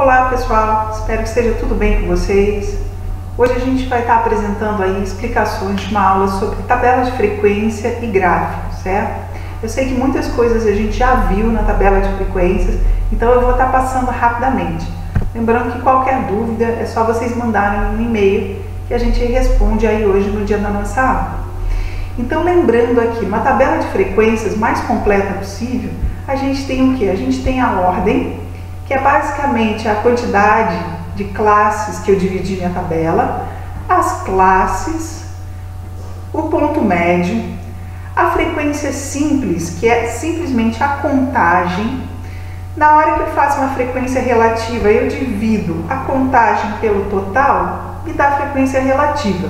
Olá pessoal, espero que esteja tudo bem com vocês. Hoje a gente vai estar apresentando aí explicações de uma aula sobre tabela de frequência e gráfico, certo? Eu sei que muitas coisas a gente já viu na tabela de frequências, então eu vou estar passando rapidamente. Lembrando que qualquer dúvida é só vocês mandarem um e-mail que a gente responde aí hoje no dia da nossa aula. Então lembrando aqui, uma tabela de frequências mais completa possível, a gente tem o que? A gente tem a ordem, que é basicamente a quantidade de classes que eu dividi minha tabela, as classes, o ponto médio, a frequência simples, que é simplesmente a contagem. Na hora que eu faço uma frequência relativa, eu divido a contagem pelo total, me dá a frequência relativa.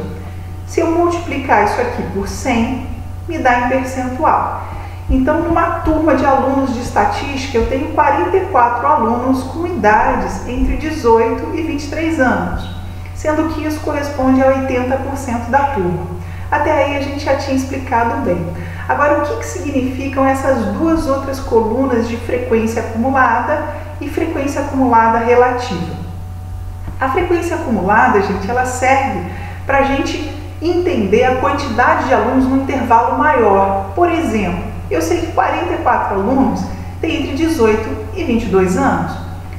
Se eu multiplicar isso aqui por 100, me dá em percentual. Então, numa turma de alunos de estatística, eu tenho 44 alunos com idades entre 18 e 23 anos, sendo que isso corresponde a 80% da turma. Até aí a gente já tinha explicado bem. Agora, o que significam essas duas outras colunas de frequência acumulada e frequência acumulada relativa? A frequência acumulada, gente, ela serve para a gente entender a quantidade de alunos num intervalo maior. Por exemplo, eu sei que 44 alunos têm entre 18 e 22 anos,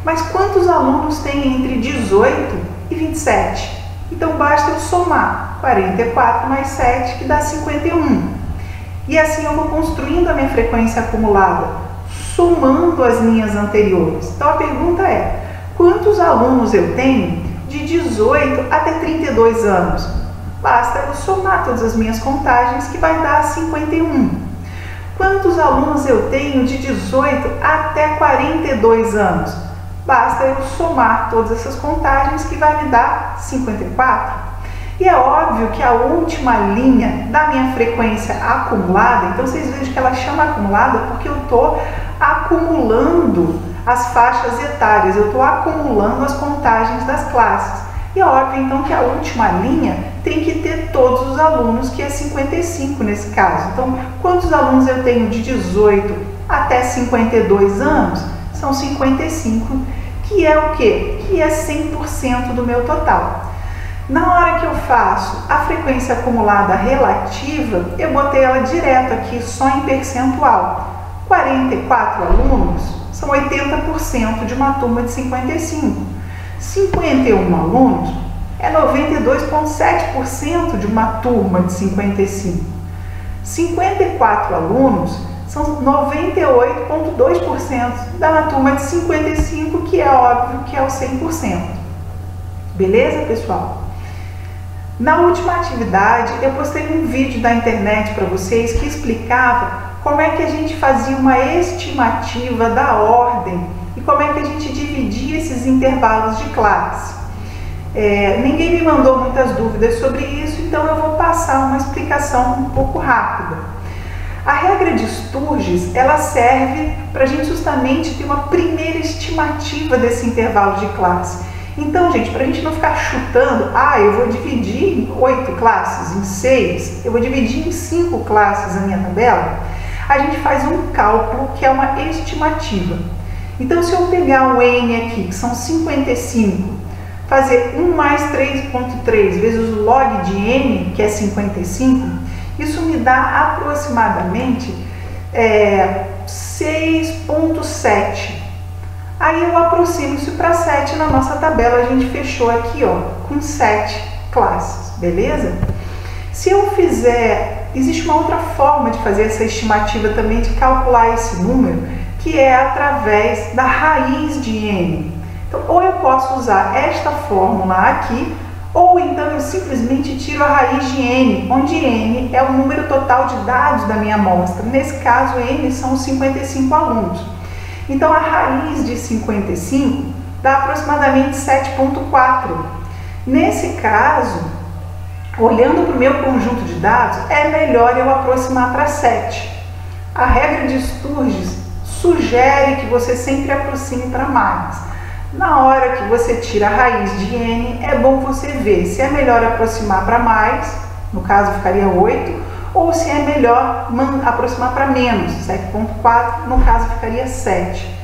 mas quantos alunos têm entre 18 e 27? Então basta eu somar 44 mais 7, que dá 51. E assim eu vou construindo a minha frequência acumulada, somando as linhas anteriores. Então a pergunta é, quantos alunos eu tenho de 18 até 32 anos? Basta eu somar todas as minhas contagens, que vai dar 51. Quantos alunos eu tenho de 18 até 42 anos? Basta eu somar todas essas contagens, que vai me dar 54. E é óbvio que a última linha da minha frequência acumulada, então vocês vejam que ela chama acumulada porque eu estou acumulando as faixas etárias, eu estou acumulando as contagens das classes. E é óbvio então que a última linha tem que ter todos os alunos, que é 55 nesse caso. Então, quantos alunos eu tenho de 18 até 52 anos? São 55, que é o quê? Que é 100% do meu total. Na hora que eu faço a frequência acumulada relativa, eu botei ela direto aqui, só em percentual. 44 alunos são 80% de uma turma de 55. 51 alunos é 92,7% de uma turma de 55. 54 alunos são 98,2% da turma de 55, que é óbvio que é o 100%. Beleza, pessoal? Na última atividade, eu postei um vídeo da internet para vocês que explicava como é que a gente fazia uma estimativa da ordem e como é que a gente dividia esses intervalos de classe. Ninguém me mandou muitas dúvidas sobre isso, então eu vou passar uma explicação um pouco rápida. A regra de Sturges, ela serve para a gente justamente ter uma primeira estimativa desse intervalo de classe. Então, gente, para a gente não ficar chutando, eu vou dividir em 8 classes, em 6, eu vou dividir em 5 classes a minha tabela, a gente faz um cálculo que é uma estimativa. Então, se eu pegar o N aqui, que são 55, fazer 1 mais 3,3 vezes o log de N, que é 55, isso me dá aproximadamente 6,7. Aí eu aproximo isso para 7 na nossa tabela, a gente fechou aqui, ó, com 7 classes, beleza? Se eu fizer, existe uma outra forma de fazer essa estimativa também, de calcular esse número, que é através da raiz de N. Então, ou eu posso usar esta fórmula aqui, ou então eu simplesmente tiro a raiz de N, onde N é o número total de dados da minha amostra. Nesse caso, N são os 55 alunos. Então, a raiz de 55 dá aproximadamente 7,4. Nesse caso, olhando para o meu conjunto de dados, é melhor eu aproximar para 7. A regra de Sturges sugere que você sempre aproxime para mais. Na hora que você tira a raiz de N, é bom você ver se é melhor aproximar para mais, no caso ficaria 8, ou se é melhor aproximar para menos, 7,4, no caso ficaria 7.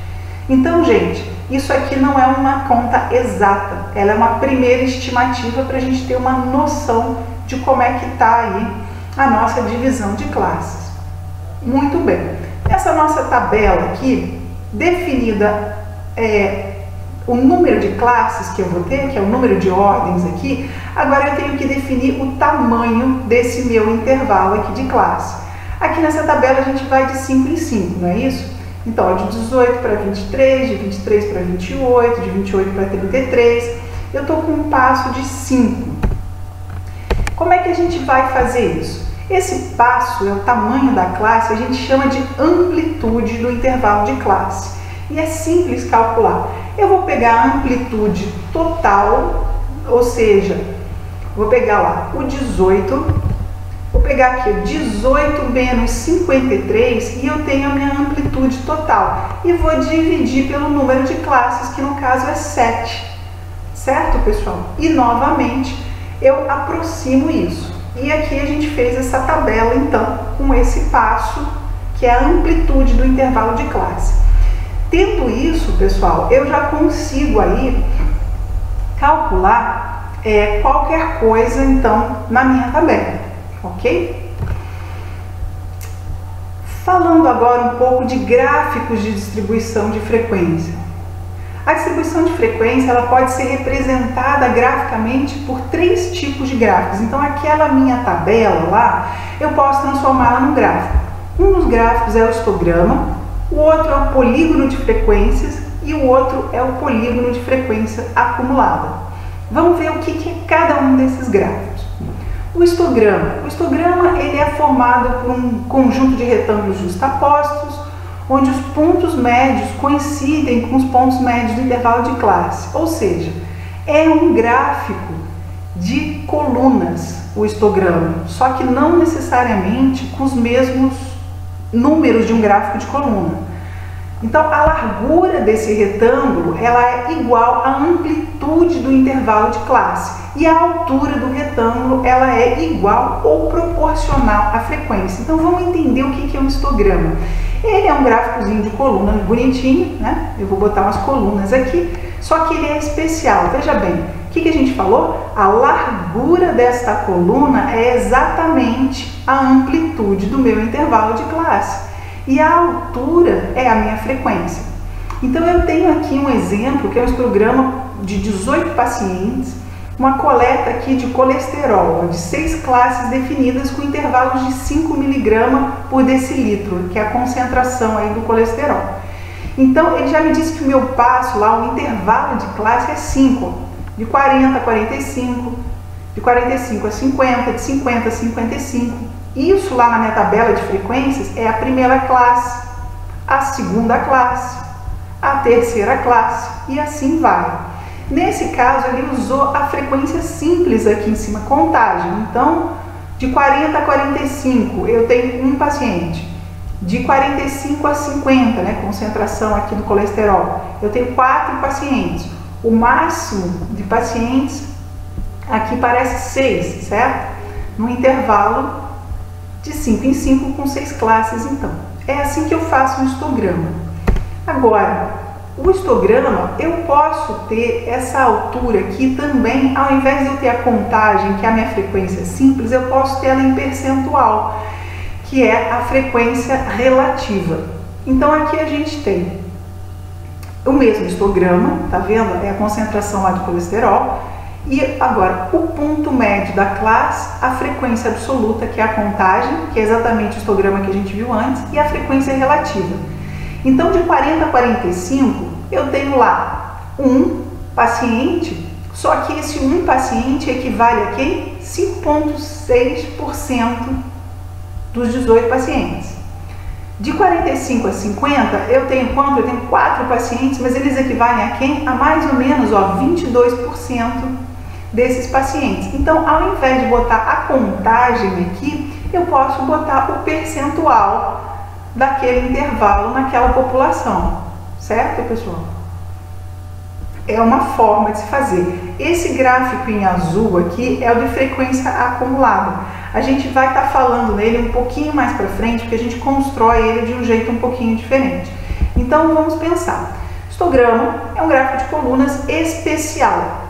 Então, gente, isso aqui não é uma conta exata, ela é uma primeira estimativa para a gente ter uma noção de como é que está aí a nossa divisão de classes. Muito bem, essa nossa tabela aqui, definida o número de classes que eu vou ter, que é o número de ordens aqui, agora eu tenho que definir o tamanho desse meu intervalo aqui de classe. Aqui nessa tabela a gente vai de 5 em 5, não é isso? Então, de 18 para 23, de 23 para 28, de 28 para 33, eu estou com um passo de 5. Como é que a gente vai fazer isso? Esse passo é o tamanho da classe, a gente chama de amplitude do intervalo de classe. E é simples calcular. Eu vou pegar a amplitude total, ou seja, vou pegar lá o 18, vou pegar aqui 18 menos 53 e eu tenho a minha amplitude total. E vou dividir pelo número de classes, que no caso é 7. Certo, pessoal? E novamente eu aproximo isso. E aqui a gente fez essa tabela, então, com esse passo, que é a amplitude do intervalo de classe. Tendo isso, pessoal, eu já consigo aí calcular qualquer coisa, então, na minha tabela, ok? Falando agora um pouco de gráficos de distribuição de frequência. A distribuição de frequência ela pode ser representada graficamente por 3 tipos de gráficos. Então, aquela minha tabela lá, eu posso transformá-la num gráfico. Um dos gráficos é o histograma, o outro é o polígono de frequências e o outro é o polígono de frequência acumulada. Vamos ver o que é cada um desses gráficos. O histograma ele é formado por um conjunto de retângulos justapostos, onde os pontos médios coincidem com os pontos médios do intervalo de classe. Ou seja, é um gráfico de colunas, o histograma, só que não necessariamente com os mesmos números de um gráfico de coluna. Então, a largura desse retângulo ela é igual à amplitude do intervalo de classe e a altura do retângulo ela é igual ou proporcional à frequência. Então, vamos entender o que é um histograma. Ele é um gráficozinho de coluna bonitinho, né? Eu vou botar umas colunas aqui, só que ele é especial. Veja bem, o que a gente falou? A largura desta coluna é exatamente a amplitude do meu intervalo de classe. E a altura é a minha frequência. Então, eu tenho aqui um exemplo, que é um histograma de 18 pacientes, uma coleta aqui de colesterol, de 6 classes definidas com intervalos de 5 mg por decilitro, que é a concentração aí do colesterol. Então, ele já me disse que o meu passo lá, o intervalo de classe é 5, de 40 a 45, de 45 a 50, de 50 a 55. Isso lá na minha tabela de frequências é a primeira classe, a segunda classe, a terceira classe e assim vai. Nesse caso, ele usou a frequência simples aqui em cima, contagem. Então, de 40 a 45, eu tenho um paciente. De 45 a 50, né, concentração aqui do colesterol, eu tenho 4 pacientes. O máximo de pacientes aqui parece 6, certo? No intervalo de 5 em 5 com 6 classes, então. É assim que eu faço um histograma. Agora, o histograma, eu posso ter essa altura aqui também, ao invés de eu ter a contagem, que é a minha frequência simples, eu posso ter ela em percentual, que é a frequência relativa. Então, aqui a gente tem o mesmo histograma, tá vendo? É a concentração lá de colesterol. E agora, o ponto médio da classe, a frequência absoluta, que é a contagem, que é exatamente o histograma que a gente viu antes, e a frequência relativa. Então, de 40 a 45, eu tenho lá um paciente, só que esse um paciente equivale a quem? 5,6% dos 18 pacientes. De 45 a 50, eu tenho quanto? Eu tenho 4 pacientes, mas eles equivalem a quem? A mais ou menos 22% desses pacientes. Então, ao invés de botar a contagem aqui, eu posso botar o percentual daquele intervalo naquela população, certo, pessoal? É uma forma de se fazer. Esse gráfico em azul aqui é o de frequência acumulada. A gente vai estar falando nele um pouquinho mais para frente, porque a gente constrói ele de um jeito um pouquinho diferente. Então, vamos pensar. Histograma é um gráfico de colunas especial,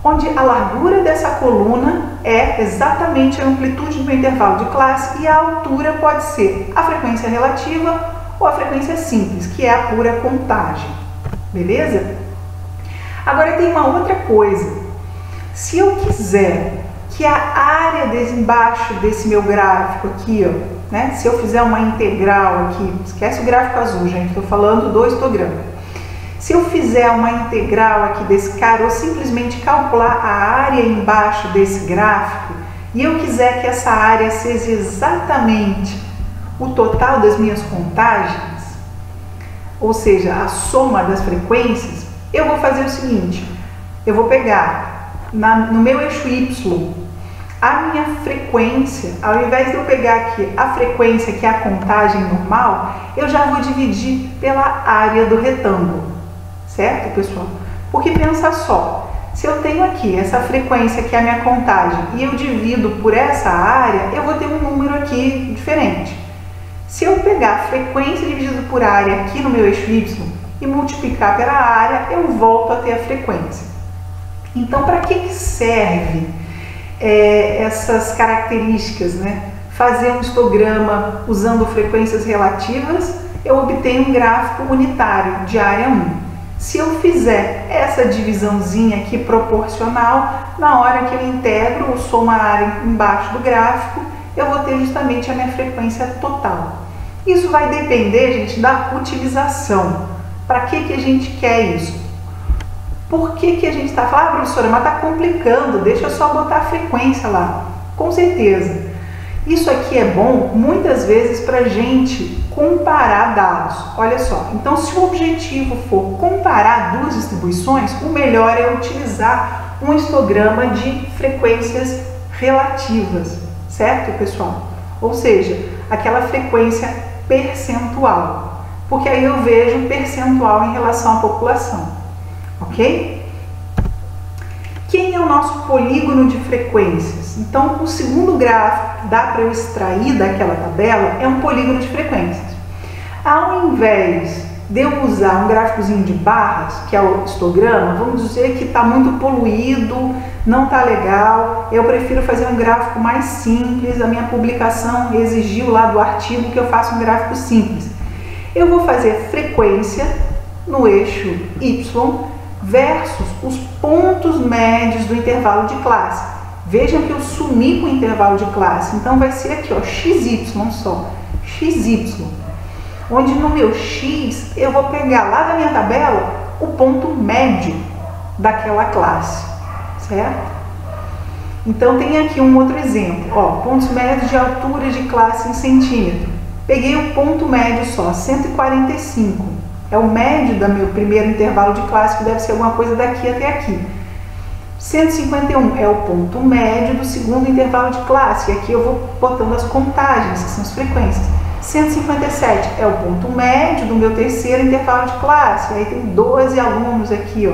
onde a largura dessa coluna é exatamente a amplitude do intervalo de classe e a altura pode ser a frequência relativa ou a frequência simples, que é a pura contagem. Beleza? Agora tem uma outra coisa. Se eu quiser que a área embaixo desse meu gráfico aqui, ó, né? Se eu fizer uma integral aqui, esquece o gráfico azul, gente, estou falando do histograma. Se eu fizer uma integral aqui desse cara, ou simplesmente calcular a área embaixo desse gráfico, e eu quiser que essa área seja exatamente o total das minhas contagens, ou seja, a soma das frequências, eu vou fazer o seguinte, eu vou pegar no meu eixo Y, a minha frequência, ao invés de eu pegar aqui a frequência, que é a contagem normal, eu já vou dividir pela área do retângulo. Certo, pessoal? Porque pensa só, se eu tenho aqui essa frequência que é a minha contagem e eu divido por essa área, eu vou ter um número aqui diferente. Se eu pegar a frequência dividida por área aqui no meu eixo Y e multiplicar pela área, eu volto a ter a frequência. Então, para que serve essas características, né? Fazer um histograma usando frequências relativas, eu obtenho um gráfico unitário de área 1. Se eu fizer essa divisãozinha aqui proporcional, na hora que eu integro ou somo a área embaixo do gráfico, eu vou ter justamente a minha frequência total. Isso vai depender, gente, da utilização. Para que a gente quer isso? Por que a gente está falando, professora, mas está complicando, deixa eu só botar a frequência lá. Com certeza. Isso aqui é bom, muitas vezes, para a gente comparar dados. Olha só, então se o objetivo for comparar duas distribuições, o melhor é utilizar um histograma de frequências relativas, certo, pessoal? Ou seja, aquela frequência percentual, porque aí eu vejo percentual em relação à população, ok? Quem é o nosso polígono de frequências? Então, o segundo gráfico que dá para eu extrair daquela tabela é um polígono de frequências. Ao invés de eu usar um gráficozinho de barras, que é o histograma, vamos dizer que está muito poluído, não está legal, eu prefiro fazer um gráfico mais simples. A minha publicação exigiu lá do artigo que eu faça um gráfico simples. Eu vou fazer frequência no eixo Y versus os pontos médios do intervalo de classe. Vejam que eu sumi com o intervalo de classe, então vai ser aqui, ó, XY só, XY, onde no meu X eu vou pegar lá da minha tabela o ponto médio daquela classe, certo? Então tem aqui um outro exemplo, ó, pontos médios de altura de classe em centímetro. Peguei o ponto médio só, 145. É o médio do meu primeiro intervalo de classe, que deve ser alguma coisa daqui até aqui. 151 é o ponto médio do segundo intervalo de classe. E aqui eu vou botando as contagens, que são as frequências. 157 é o ponto médio do meu terceiro intervalo de classe. Aí tem 12 alunos aqui, ó,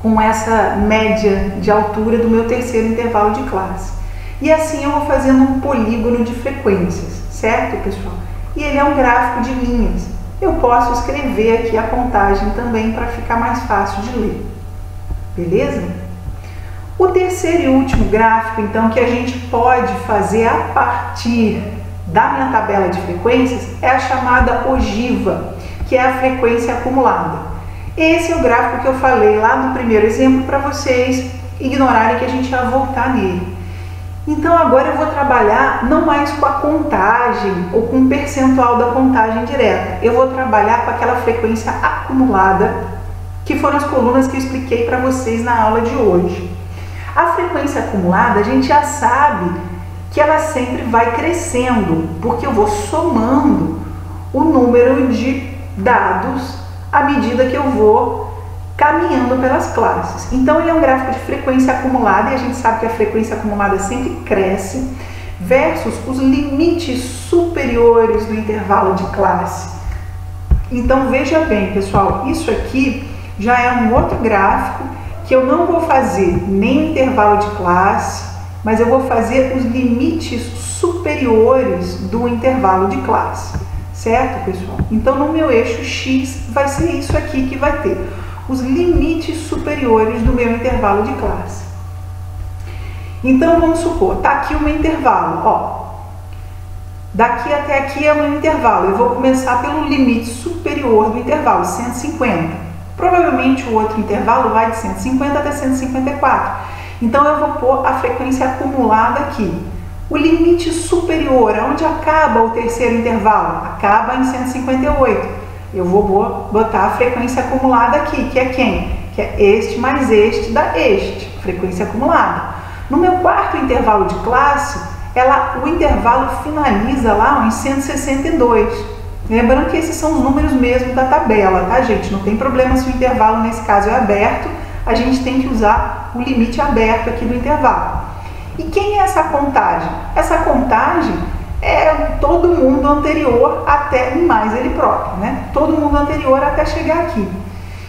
com essa média de altura do meu terceiro intervalo de classe. E assim eu vou fazendo um polígono de frequências, certo, pessoal? E ele é um gráfico de linhas. Eu posso escrever aqui a contagem também para ficar mais fácil de ler. Beleza? O terceiro e último gráfico, então, que a gente pode fazer a partir da minha tabela de frequências é a chamada ogiva, que é a frequência acumulada. Esse é o gráfico que eu falei lá no primeiro exemplo para vocês ignorarem que a gente vai voltar nele. Então agora eu vou trabalhar não mais com a contagem ou com o percentual da contagem direta. Eu vou trabalhar com aquela frequência acumulada, que foram as colunas que eu expliquei para vocês na aula de hoje. A frequência acumulada, a gente já sabe que ela sempre vai crescendo, porque eu vou somando o número de dados à medida que eu vou caminhando pelas classes. Então ele é um gráfico de frequência acumulada, e a gente sabe que a frequência acumulada sempre cresce, versus os limites superiores do intervalo de classe. Então veja bem, pessoal, isso aqui já é um outro gráfico que eu não vou fazer nem o intervalo de classe, mas eu vou fazer os limites superiores do intervalo de classe, certo, pessoal? Então, no meu eixo X vai ser isso aqui que vai ter os limites superiores do meu intervalo de classe. Então, vamos supor, tá aqui o meu intervalo, ó. Daqui até aqui é o meu intervalo. Eu vou começar pelo limite superior do intervalo, 150. Provavelmente o outro intervalo vai de 150 até 154. Então, eu vou pôr a frequência acumulada aqui. O limite superior, onde acaba o terceiro intervalo? Acaba em 158. Eu vou botar a frequência acumulada aqui, que é quem? Que é este mais este da este, frequência acumulada. No meu quarto intervalo de classe, o intervalo finaliza lá em 162. Lembrando que esses são os números mesmo da tabela, tá, gente? Não tem problema se o intervalo, nesse caso, é aberto, a gente tem que usar o limite aberto aqui do intervalo. E quem é essa contagem? Essa contagem é todo mundo anterior até mais ele próprio, né? Todo mundo anterior até chegar aqui.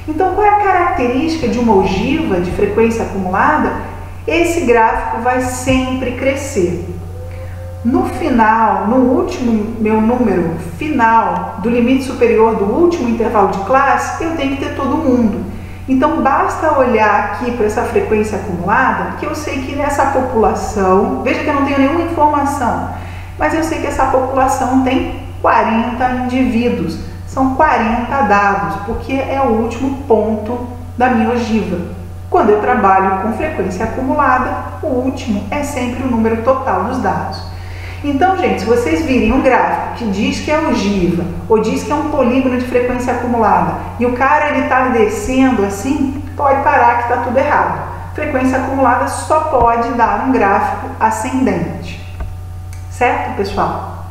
Então, qual é a característica de uma ogiva de frequência acumulada? Esse gráfico vai sempre crescer. No final, no último meu número final do limite superior do último intervalo de classe, eu tenho que ter todo mundo. Então, basta olhar aqui para essa frequência acumulada, que eu sei que nessa população, veja que eu não tenho nenhuma informação, mas eu sei que essa população tem 40 indivíduos, são 40 dados, porque é o último ponto da minha ogiva. Quando eu trabalho com frequência acumulada, o último é sempre o número total dos dados. Então, gente, se vocês virem um gráfico que diz que é ogiva ou diz que é um polígono de frequência acumulada e o cara ele está descendo assim, pode parar que está tudo errado. Frequência acumulada só pode dar um gráfico ascendente. Certo, pessoal?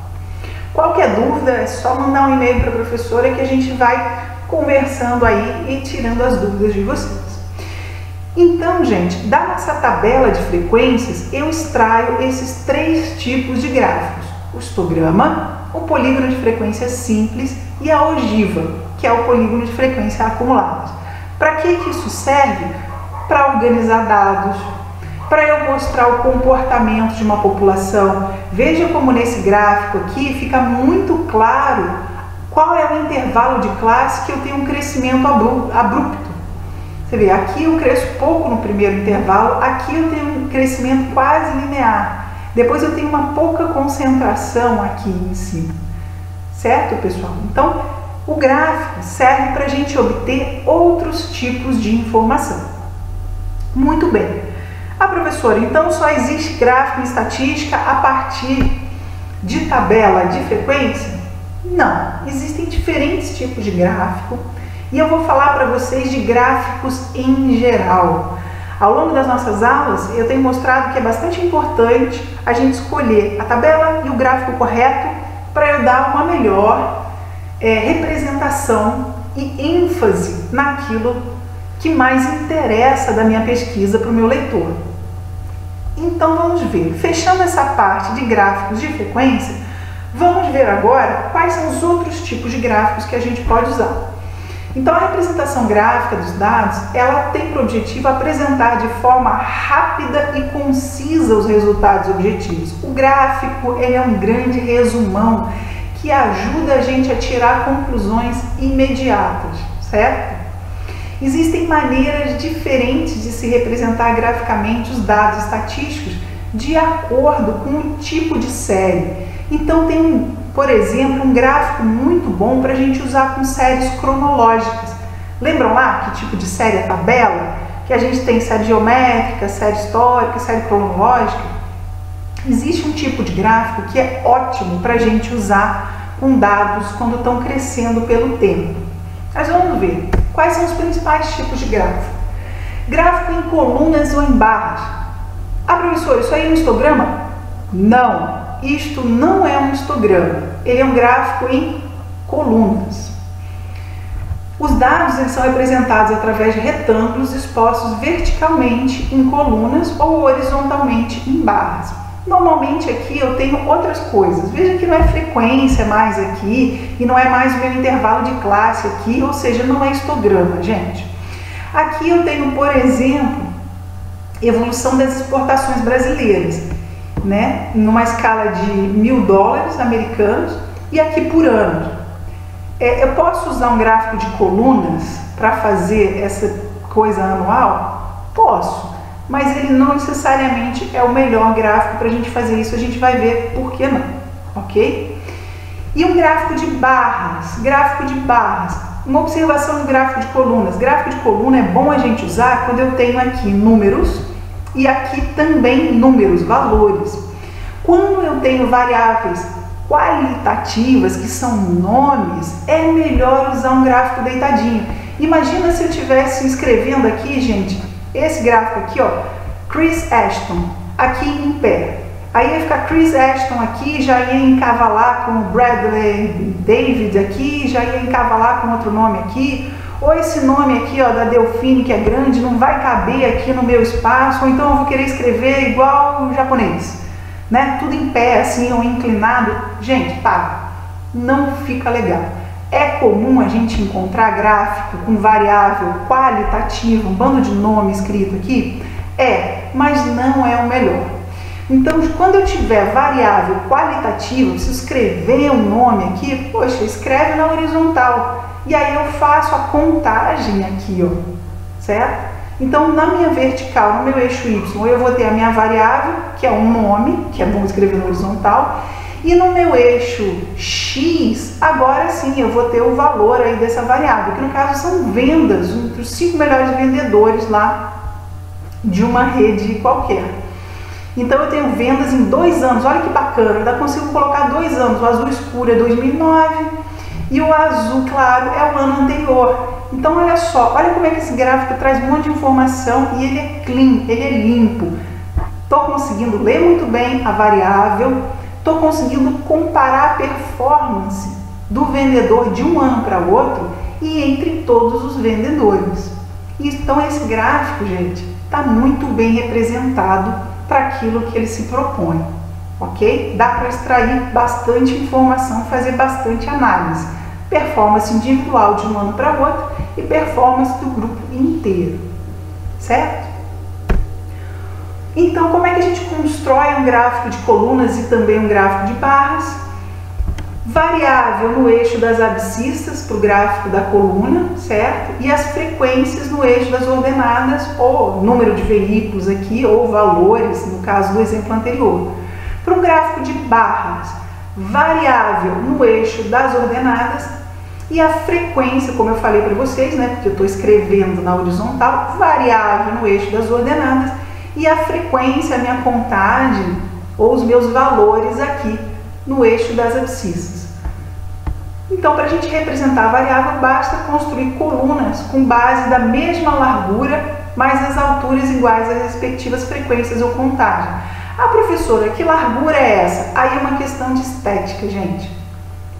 Qualquer dúvida é só mandar um e-mail para a professora que a gente vai conversando aí e tirando as dúvidas de vocês. Então, gente, da nossa tabela de frequências, eu extraio esses três tipos de gráficos: o histograma, o polígono de frequência simples e a ogiva, que é o polígono de frequência acumulada. Para que isso serve? Para organizar dados, para eu mostrar o comportamento de uma população. Veja como nesse gráfico aqui fica muito claro qual é o intervalo de classe que eu tenho um crescimento abrupto. Você vê, aqui eu cresço pouco no primeiro intervalo, aqui eu tenho um crescimento quase linear. Depois eu tenho uma pouca concentração aqui em cima. Certo, pessoal? Então, o gráfico serve para a gente obter outros tipos de informação. Muito bem. Ah, professora, então só existe gráfico em estatística a partir de tabela de frequência? Não, existem diferentes tipos de gráfico. E eu vou falar para vocês de gráficos em geral. Ao longo das nossas aulas, eu tenho mostrado que é bastante importante a gente escolher a tabela e o gráfico correto para eu dar uma melhor representação e ênfase naquilo que mais interessa da minha pesquisa para o meu leitor. Então, vamos ver. Fechando essa parte de gráficos de frequência, vamos ver agora quais são os outros tipos de gráficos que a gente pode usar. Então, a representação gráfica dos dados, ela tem por objetivo apresentar de forma rápida e concisa os resultados objetivos. O gráfico, ele é um grande resumão que ajuda a gente a tirar conclusões imediatas, certo? Existem maneiras diferentes de se representar graficamente os dados estatísticos de acordo com o tipo de série. Então, tem por exemplo, um gráfico muito bom para a gente usar com séries cronológicas. Lembram lá que tipo de série é a tabela? Que a gente tem série geométrica, série histórica, série cronológica. Existe um tipo de gráfico que é ótimo para a gente usar com dados quando estão crescendo pelo tempo. Mas vamos ver quais são os principais tipos de gráfico. Gráfico em colunas ou em barras. Ah, professor, isso aí é um histograma? Não. Isto não é um histograma, ele é um gráfico em colunas. Os dados eles são representados através de retângulos expostos verticalmente em colunas ou horizontalmente em barras. Normalmente aqui eu tenho outras coisas. Veja que não é frequência mais aqui e não é mais o meu intervalo de classe aqui, ou seja, não é histograma, gente. Aqui eu tenho, por exemplo, evolução das exportações brasileiras. Numa escala de $1.000 americanos, E aqui por ano. Eu posso usar um gráfico de colunas para fazer essa coisa anual? Posso, mas ele não necessariamente é o melhor gráfico para a gente fazer isso. A gente vai ver por que não, ok? E um gráfico de barras, uma observação do gráfico de colunas. Gráfico de coluna é bom a gente usar quando eu tenho aqui números e aqui também números, valores. Quando eu tenho variáveis qualitativas, que são nomes, é melhor usar um gráfico deitadinho. Imagina se eu estivesse escrevendo aqui, gente, esse gráfico aqui, ó, Chris Ashton, aqui em pé. Aí ia ficar Chris Ashton aqui, já ia encavalar com Bradley David aqui, já ia encavalar com outro nome aqui, ou esse nome aqui, ó, da Delfine, que é grande, não vai caber aqui no meu espaço, ou então eu vou querer escrever igual o japonês, né? Tudo em pé, assim, ou inclinado. Gente, para, não fica legal. É comum a gente encontrar gráfico com variável qualitativa, um bando de nome escrito aqui? Mas não é o melhor. Então, quando eu tiver variável qualitativa, preciso escrever um nome aqui, poxa, escreve na horizontal. E aí eu faço a contagem aqui, ó, certo? Então, na minha vertical, no meu eixo Y, eu vou ter a minha variável, que é um nome, que é bom escrever na horizontal. E no meu eixo X, agora sim, eu vou ter o valor aí dessa variável, que no caso são vendas, entre os 5 melhores vendedores lá de uma rede qualquer. Então eu tenho vendas em 2 anos, olha que bacana, eu ainda consigo colocar 2 anos, o azul escuro é 2009 e o azul claro é o ano anterior. Então olha só, olha como é que esse gráfico traz um monte de informação e ele é clean, ele é limpo. Estou conseguindo ler muito bem a variável, estou conseguindo comparar a performance do vendedor de um ano para o outro e entre todos os vendedores. Então esse gráfico, gente, está muito bem representado para aquilo que ele se propõe, ok? Dá para extrair bastante informação, fazer bastante análise. Performance individual de um ano para o outro e performance do grupo inteiro, certo? Então, como é que a gente constrói um gráfico de colunas e também um gráfico de barras? Variável no eixo das abscissas para o gráfico da coluna, certo? E as frequências no eixo das ordenadas, ou número de veículos aqui, ou valores, no caso do exemplo anterior. Para um gráfico de barras, variável no eixo das ordenadas e a frequência, como eu falei para vocês, né? Porque eu estou escrevendo na horizontal, variável no eixo das ordenadas e a frequência, a minha contagem, ou os meus valores aqui no eixo das abscissas. Então, para a gente representar a variável, basta construir colunas com base da mesma largura, mas as alturas iguais às respectivas frequências ou contagem. Ah, professora, que largura é essa? Aí é uma questão de estética, gente,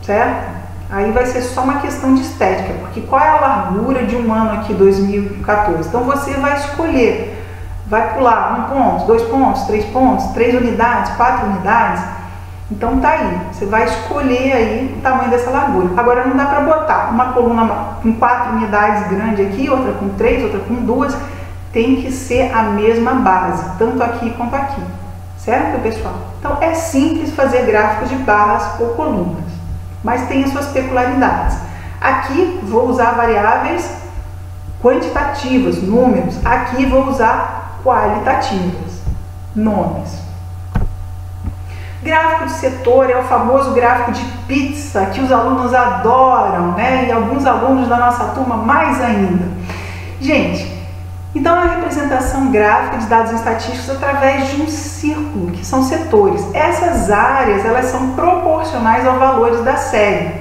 certo? Aí vai ser só uma questão de estética, porque qual é a largura de um ano aqui, 2014? Então, você vai escolher, vai pular 1 ponto, 2 pontos, 3 pontos, 3 unidades, 4 unidades. Então tá aí, você vai escolher aí o tamanho dessa largura. Agora não dá para botar uma coluna com 4 unidades grande aqui, outra com 3, outra com 2. Tem que ser a mesma base, tanto aqui quanto aqui. Certo, pessoal? Então é simples fazer gráficos de barras ou colunas, mas tem as suas peculiaridades. Aqui vou usar variáveis quantitativas, números. Aqui vou usar qualitativas, nomes. Gráfico de setor é o famoso gráfico de pizza que os alunos adoram, né? E alguns alunos da nossa turma mais ainda. Gente, então é a representação gráfica de dados estatísticos através de um círculo, que são setores. Essas áreas, elas são proporcionais aos valores da série.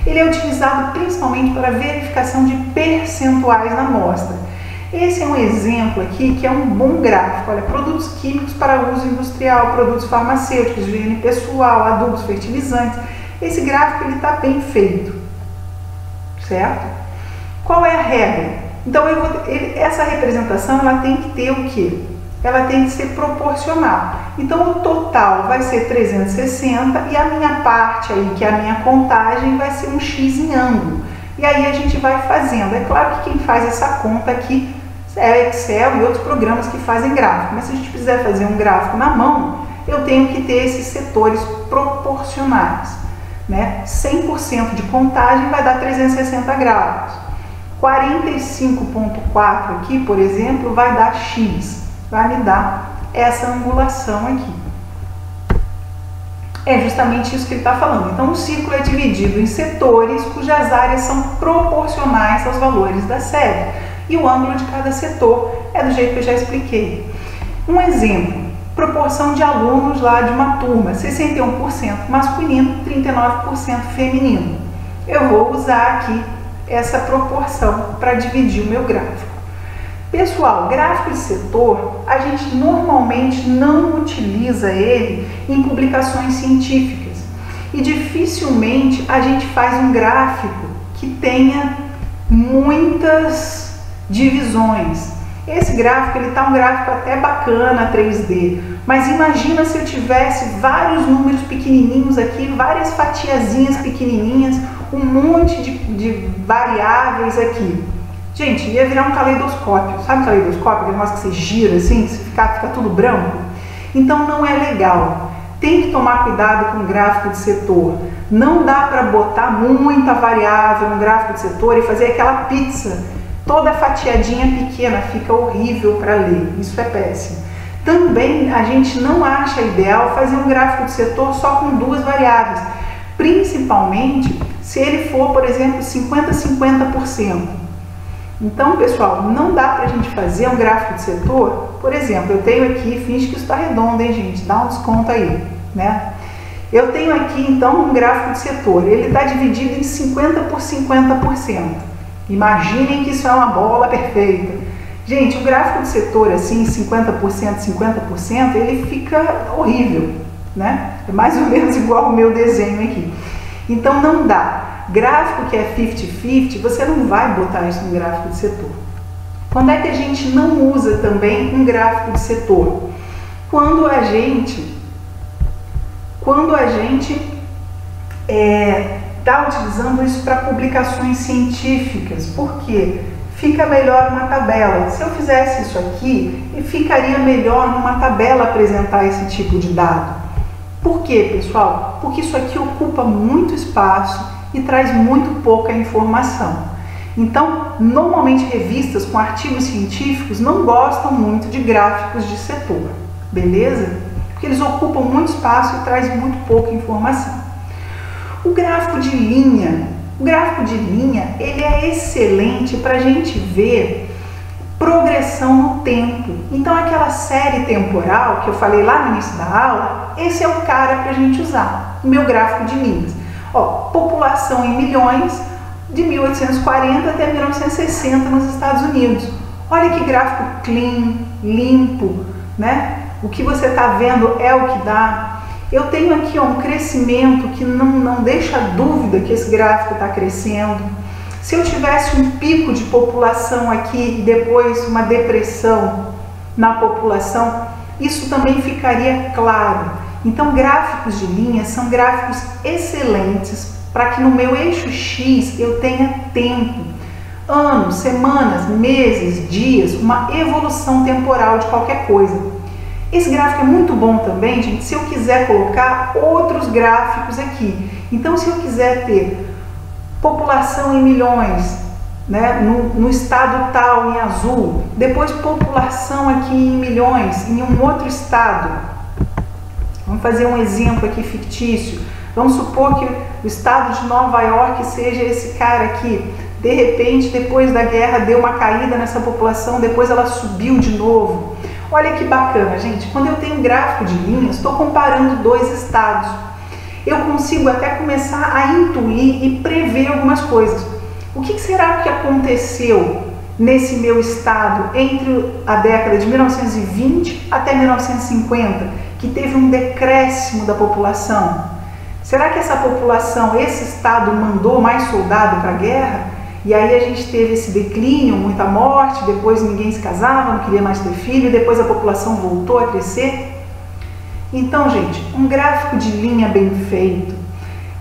Ele é utilizado principalmente para verificação de percentuais na amostra. Esse é um exemplo aqui que é um bom gráfico. Olha, produtos químicos para uso industrial, produtos farmacêuticos, higiene pessoal, adubos, fertilizantes. Esse gráfico está bem feito, certo? Qual é a regra? Então, essa representação ela tem que ter o quê? Ela tem que ser proporcional. Então, o total vai ser 360 e a minha parte aí, que é a minha contagem, vai ser um X em ângulo. E aí a gente vai fazendo. É claro que quem faz essa conta aqui é Excel e outros programas que fazem gráfico. Mas se a gente quiser fazer um gráfico na mão, eu tenho que ter esses setores proporcionais. né? 100% de contagem vai dar 360 graus. 45,4 aqui, por exemplo, vai dar X, vai me dar essa angulação aqui. É justamente isso que ele está falando. Então, o círculo é dividido em setores cujas áreas são proporcionais aos valores da série. E o ângulo de cada setor é do jeito que eu já expliquei. Um exemplo, proporção de alunos lá de uma turma, 61% masculino, 39% feminino. Eu vou usar aqui essa proporção para dividir o meu gráfico. Pessoal, gráfico de setor, a gente normalmente não utiliza ele em publicações científicas e dificilmente a gente faz um gráfico que tenha muitas divisões. Esse gráfico, ele tá um gráfico até bacana, 3D, mas imagina se eu tivesse vários números pequenininhos aqui, várias fatiazinhas pequenininhas, um monte de variáveis aqui. Gente, ia virar um caleidoscópio. Sabe caleidoscópio? Aquele negócio que você gira assim, fica tudo branco? Então não é legal. Tem que tomar cuidado com o gráfico de setor. Não dá para botar muita variável no gráfico de setor e fazer aquela pizza toda fatiadinha pequena. Fica horrível para ler. Isso é péssimo. Também a gente não acha ideal fazer um gráfico de setor só com duas variáveis. Principalmente se ele for, por exemplo, 50-50%. Então, pessoal, não dá para a gente fazer um gráfico de setor. Por exemplo, eu tenho aqui, finge que isso está redondo, hein, gente? Dá um desconto aí, né? Eu tenho aqui, então, um gráfico de setor. Ele está dividido em 50 por 50%. Imaginem que isso é uma bola perfeita. Gente, o gráfico de setor, assim, 50%, 50%, ele fica horrível, né? É mais ou menos igual o meu desenho aqui. Então, não dá. Gráfico que é 50-50, você não vai botar isso no gráfico de setor. Quando é que a gente não usa também um gráfico de setor? Quando a gente está utilizando isso para publicações científicas. Por quê? Fica melhor uma tabela. Se eu fizesse isso aqui, ficaria melhor numa tabela apresentar esse tipo de dado. Por quê, pessoal? Porque isso aqui ocupa muito espaço e traz muito pouca informação. Então, normalmente revistas com artigos científicos não gostam muito de gráficos de setor, beleza? Porque eles ocupam muito espaço e traz muito pouca informação. O gráfico de linha, ele é excelente para a gente ver progressão no tempo. Então, aquela série temporal que eu falei lá no início da aula, esse é o cara para a gente usar, o meu gráfico de linhas. Ó, população em milhões de 1840 até 1960 nos Estados Unidos. Olha que gráfico clean, limpo, né? O que você está vendo é o que dá. Eu tenho aqui, ó, um crescimento que não deixa dúvida que esse gráfico está crescendo. Se eu tivesse um pico de população aqui e depois uma depressão na população, isso também ficaria claro. Então, gráficos de linhas são gráficos excelentes para que no meu eixo X eu tenha tempo, anos, semanas, meses, dias, uma evolução temporal de qualquer coisa. Esse gráfico é muito bom também, gente, se eu quiser colocar outros gráficos aqui. Então, se eu quiser ter população em milhões, né, no estado tal, em azul, depois população aqui em milhões, em um outro estado. Vamos fazer um exemplo aqui fictício. Vamos supor que o estado de Nova York seja esse cara aqui. De repente, depois da guerra, deu uma caída nessa população, depois ela subiu de novo. Olha que bacana, gente. Quando eu tenho um gráfico de linhas, estou comparando dois estados. Eu consigo até começar a intuir e prever algumas coisas. O que será que aconteceu nesse meu estado entre a década de 1920 até 1950? Que teve um decréscimo da população. Será que essa população, esse estado mandou mais soldado para a guerra? E aí a gente teve esse declínio, muita morte, depois ninguém se casava, não queria mais ter filho, e depois a população voltou a crescer? Então, gente, um gráfico de linha bem feito,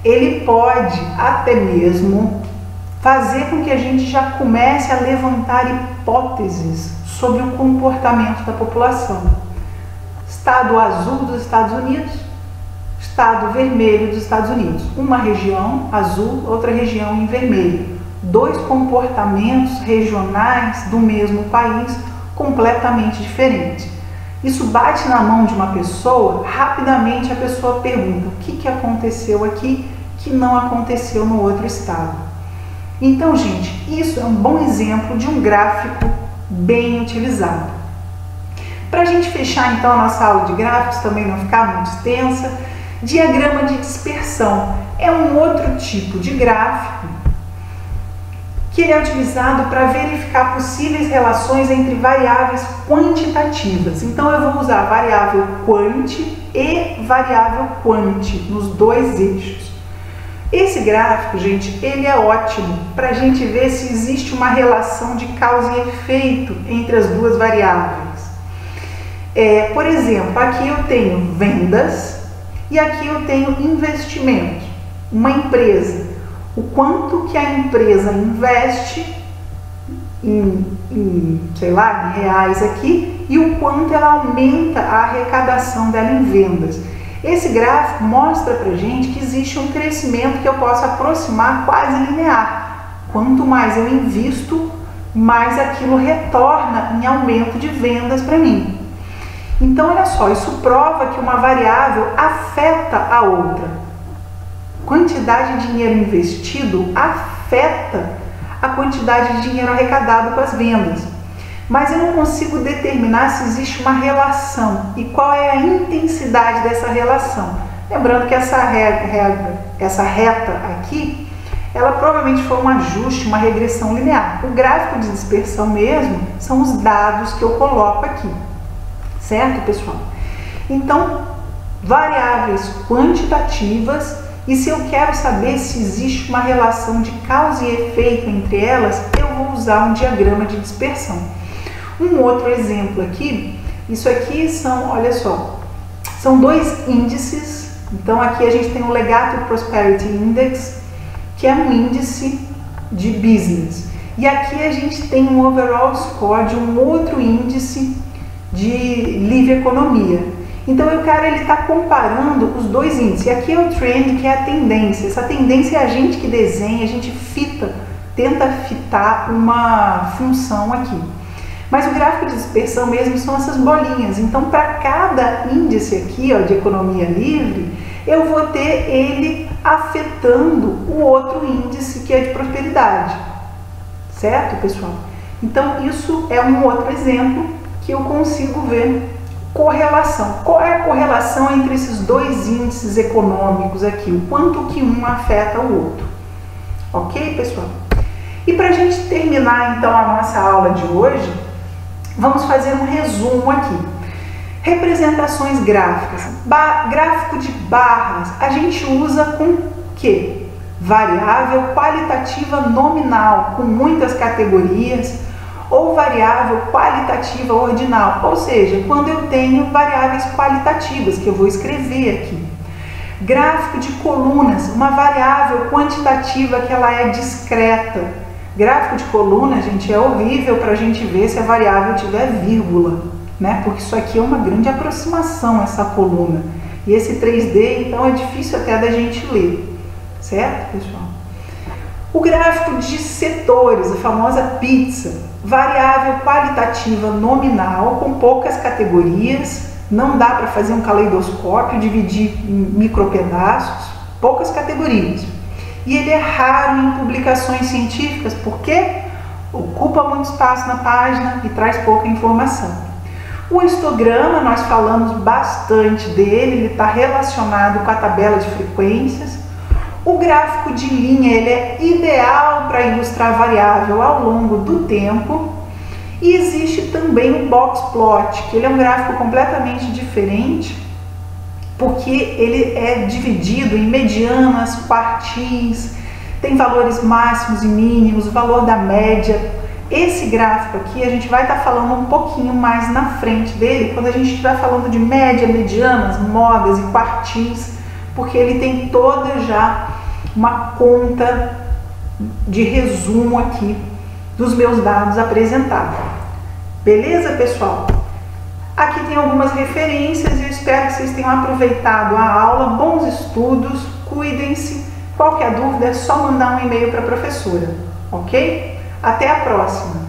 ele pode até mesmo fazer com que a gente já comece a levantar hipóteses sobre o comportamento da população. Estado azul dos Estados Unidos, estado vermelho dos Estados Unidos, uma região azul, outra região em vermelho. Dois comportamentos regionais do mesmo país completamente diferentes. Isso bate na mão de uma pessoa, rapidamente a pessoa pergunta: o que aconteceu aqui que não aconteceu no outro estado? Então, gente, isso é um bom exemplo de um gráfico bem utilizado. Para a gente fechar então a nossa aula de gráficos, também não ficar muito extensa, diagrama de dispersão é um outro tipo de gráfico que ele é utilizado para verificar possíveis relações entre variáveis quantitativas. Então eu vou usar variável quant e variável quant nos dois eixos. Esse gráfico, gente, ele é ótimo para a gente ver se existe uma relação de causa e efeito entre as duas variáveis. Por exemplo, aqui eu tenho vendas e aqui eu tenho investimento. Uma empresa, o quanto que a empresa investe sei lá, em reais aqui, e o quanto ela aumenta a arrecadação dela em vendas. Esse gráfico mostra pra gente que existe um crescimento que eu posso aproximar quase linear. Quanto mais eu invisto, mais aquilo retorna em aumento de vendas para mim. Então, olha só, isso prova que uma variável afeta a outra. Quantidade de dinheiro investido afeta a quantidade de dinheiro arrecadado com as vendas. Mas eu não consigo determinar se existe uma relação e qual é a intensidade dessa relação. Lembrando que essa reta aqui, ela provavelmente foi um ajuste, uma regressão linear. O gráfico de dispersão mesmo são os dados que eu coloco aqui. Certo, pessoal? Então, variáveis quantitativas, e se eu quero saber se existe uma relação de causa e efeito entre elas, eu vou usar um diagrama de dispersão. Um outro exemplo aqui, isso aqui são, olha só, são dois índices. Então aqui a gente tem o Legato Prosperity Index, que é um índice de business. E aqui a gente tem um overall score de um outro índice de livre economia. Então o cara ele está comparando os dois índices. E aqui é o trend, que é a tendência. Essa tendência é a gente que desenha, a gente tenta fitar uma função aqui. Mas o gráfico de dispersão mesmo são essas bolinhas. Então, para cada índice aqui, ó, de economia livre, eu vou ter ele afetando o outro índice que é de prosperidade. Certo, pessoal? Então, isso é um outro exemplo que eu consigo ver correlação. Qual é a correlação entre esses dois índices econômicos aqui? O quanto que um afeta o outro. Ok, pessoal? E para a gente terminar, então, a nossa aula de hoje, vamos fazer um resumo aqui. Representações gráficas. Gráfico de barras, a gente usa com o quê? Variável qualitativa nominal, com muitas categorias, ou variável qualitativa ordinal, ou seja, quando eu tenho variáveis qualitativas, que eu vou escrever aqui. Gráfico de colunas, uma variável quantitativa que ela é discreta. Gráfico de coluna, gente, é horrível para a gente ver se a variável tiver vírgula, né? Porque isso aqui é uma grande aproximação, essa coluna. E esse 3D, então, é difícil até da gente ler. Certo, pessoal? O gráfico de setores, a famosa pizza, variável qualitativa nominal, com poucas categorias. Não dá para fazer um caleidoscópio, dividir em micropedaços, poucas categorias. E ele é raro em publicações científicas, porque ocupa muito espaço na página e traz pouca informação. O histograma, nós falamos bastante dele, ele está relacionado com a tabela de frequências. O gráfico de linha, ele é ideal para ilustrar a variável ao longo do tempo. E existe também o box plot, que ele é um gráfico completamente diferente, porque ele é dividido em medianas, quartis, tem valores máximos e mínimos, o valor da média. Esse gráfico aqui a gente vai estar falando um pouquinho mais na frente dele, quando a gente estiver falando de média, medianas, modas e quartis, porque ele tem toda já uma conta de resumo aqui dos meus dados apresentados. Beleza, pessoal? Aqui tem algumas referências e eu espero que vocês tenham aproveitado a aula. Bons estudos, cuidem-se. Qualquer dúvida é só mandar um e-mail para a professora, ok? Até a próxima!